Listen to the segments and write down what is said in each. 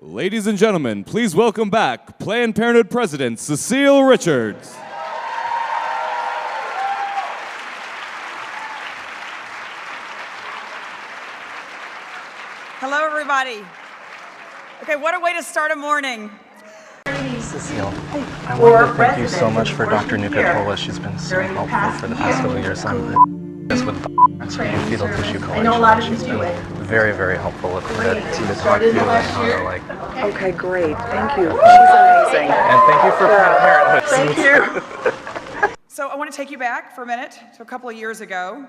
Ladies and gentlemen, please welcome back Planned Parenthood President Cecile Richards. Hello, everybody. Okay, what a way to start a morning. Cecile, I want to thank you so much for Doctor Nucatola. She's been so helpful for the past couple of years. I'm just with fetal tissue collection. She's been very, very helpful with the team to talk to and how to Okay, great. Thank you. She's amazing. And thank you for Planned Parenthood. Thank you. So I want to take you back for a minute to a couple of years ago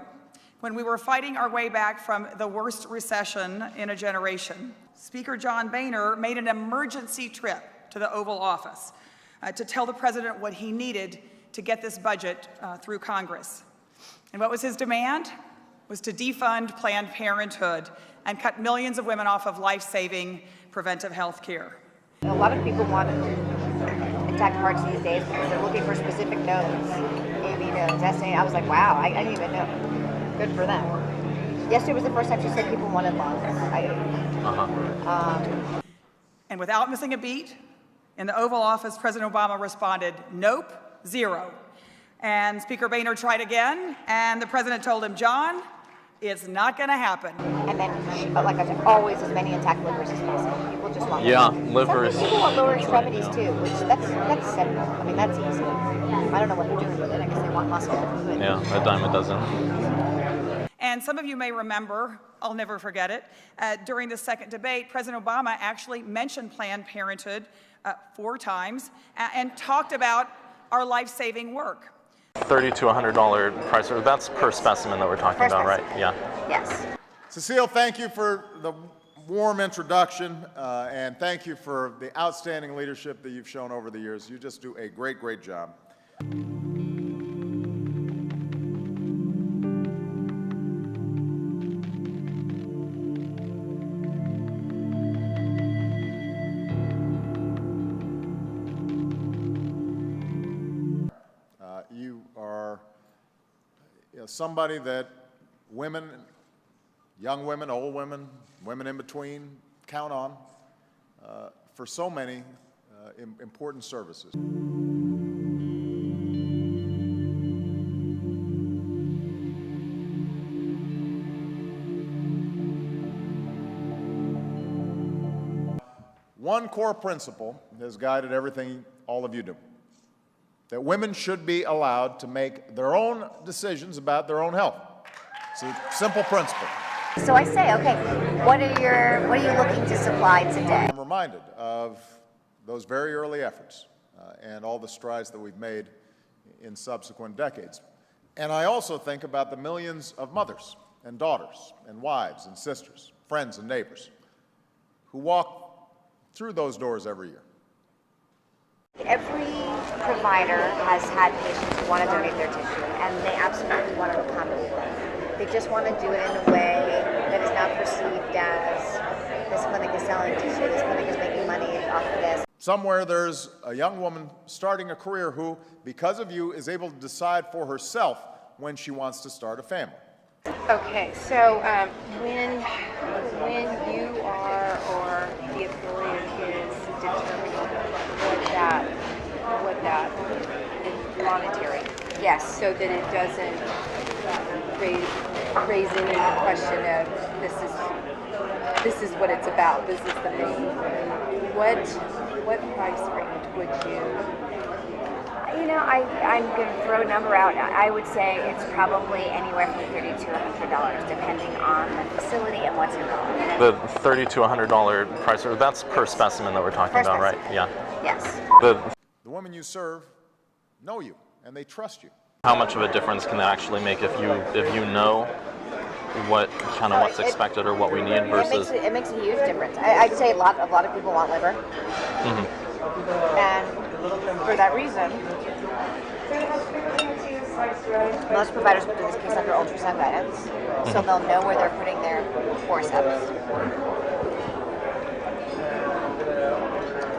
when we were fighting our way back from the worst recession in a generation. Speaker John Boehner made an emergency trip to the Oval Office to tell the president what he needed to get this budget through Congress. And what was his demand? Was to defund Planned Parenthood and cut millions of women off of life-saving preventive health care. A lot of people want intact hearts these days because they're looking for specific nodes. Maybe testing. I was like, wow, I didn't even know. Good for them. Yesterday was the first time she said people wanted lungs. And without missing a beat, in the Oval Office, President Obama responded, nope, zero. And Speaker Boehner tried again, and the president told him, John, it's not going to happen. And then, like I said, always as many intact livers as possible. People just want livers. Some people want lower extremities too, which that's simple. I mean, that's easy. I don't know what they're doing with it. I guess they want muscle. Yeah, a dime a dozen. And some of you may remember, I'll never forget it, during the second debate, President Obama actually mentioned Planned Parenthood 4 times and talked about our life-saving work. $30 to $100 price, that's per specimen that we're talking about, right? Yeah. Yes. Cecile, thank you for the warm introduction, and thank you for the outstanding leadership that you've shown over the years. You just do a great, great job. You are somebody that women, young women, old women, women in between, count on for so many important services. One core principle has guided everything all of you do: that women should be allowed to make their own decisions about their own health. It's a simple principle. So I say, okay, what are you looking to supply today? I'm reminded of those very early efforts and all the strides that we've made in subsequent decades. And I also think about the millions of mothers and daughters and wives and sisters, friends and neighbors who walk through those doors every year. Every provider has had patients who want to donate their tissue, and they absolutely want to accommodate them. They just want to do it in a way that is not perceived as, this clinic is selling tissue, this clinic is making money off of this. Somewhere there's a young woman starting a career who, because of you, is able to decide for herself when she wants to start a family. Okay, so when you are, or the affiliate is determining what that is monetary. Yes. So that it doesn't raise any question of this is what it's about. This is the main. What price range would you? You know, I'm going to throw a number out. I would say it's probably anywhere from $30 to $100, depending on the facility and what's involved. The $30 to $100 price, that's per specimen that we're talking about, right? Yeah. Yes. The women you serve know you, and they trust you. How much of a difference can that actually make if you know what's expected or what we need versus? It makes a huge difference. I'd say a lot of people want liver, and for that reason, most providers will do this case under ultrasound guidance, so they'll know where they're putting their forceps.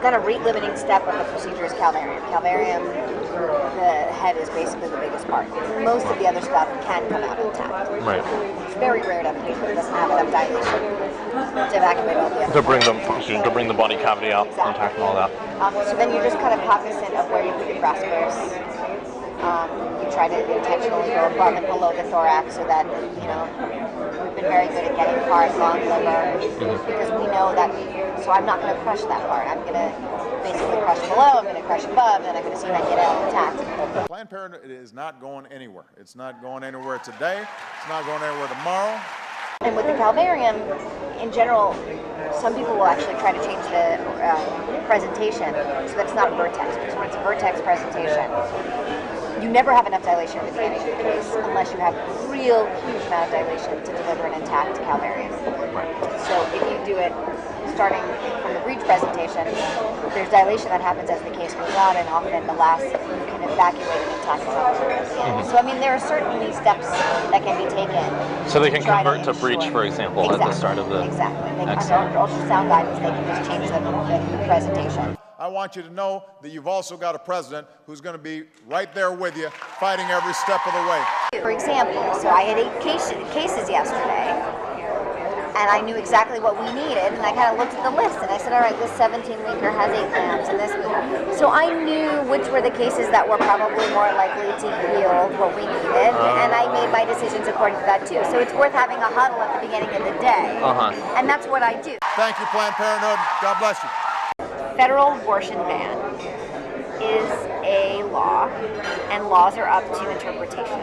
Then a rate-limiting step of the procedure is calvarium. Calvarium, the head is basically the biggest part. Most of the other stuff can come out intact. Right. It's very rare to have a patient that doesn't have enough dilation. evacuate all the To bring the body cavity out, intact and all that. So then you're just kind of cognizant of where you put your crossbows. You try to intentionally go above and below the thorax so that, we've been very good at getting heart, lung, liver, because we know that, so I'm not going to crush that part. I'm going to basically crush below, I'm going to crush above, and I'm going to see if I get out intact. Planned Parenthood is not going anywhere. It's not going anywhere today. It's not going anywhere tomorrow. And with the calvarium, in general, some people will actually try to change the presentation so that it's not a vertex, because when it's a vertex presentation, you never have enough dilation at the beginning of the case unless you have a real huge amount of dilation to deliver an intact calvarium. So if you do it starting from the breech presentation, there's dilation that happens as the case goes on, and often the last you can evacuate an intact calvarium at the end. So I mean, there are certainly steps that can be taken. So they can convert to breech, for example, at the start of the... Exactly. They can, ultrasound guidance, they can just change the presentation. I want you to know that you've also got a president who's going to be right there with you, fighting every step of the way. For example, so I had 8 cases yesterday, and I knew exactly what we needed, and I kind of looked at the list, and I said, all right, this 17-weeker has 8 lambs, and this... So I knew which were the cases that were probably more likely to yield what we needed, and I made my decisions according to that, too. So it's worth having a huddle at the beginning of the day, and that's what I do. Thank you, Planned Parenthood. God bless you. Federal abortion ban is a law, and laws are up to interpretation.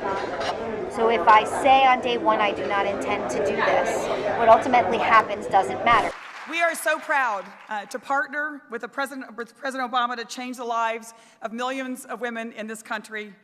So if I say on day one I do not intend to do this, what ultimately happens doesn't matter. We are so proud to partner with President Obama to change the lives of millions of women in this country.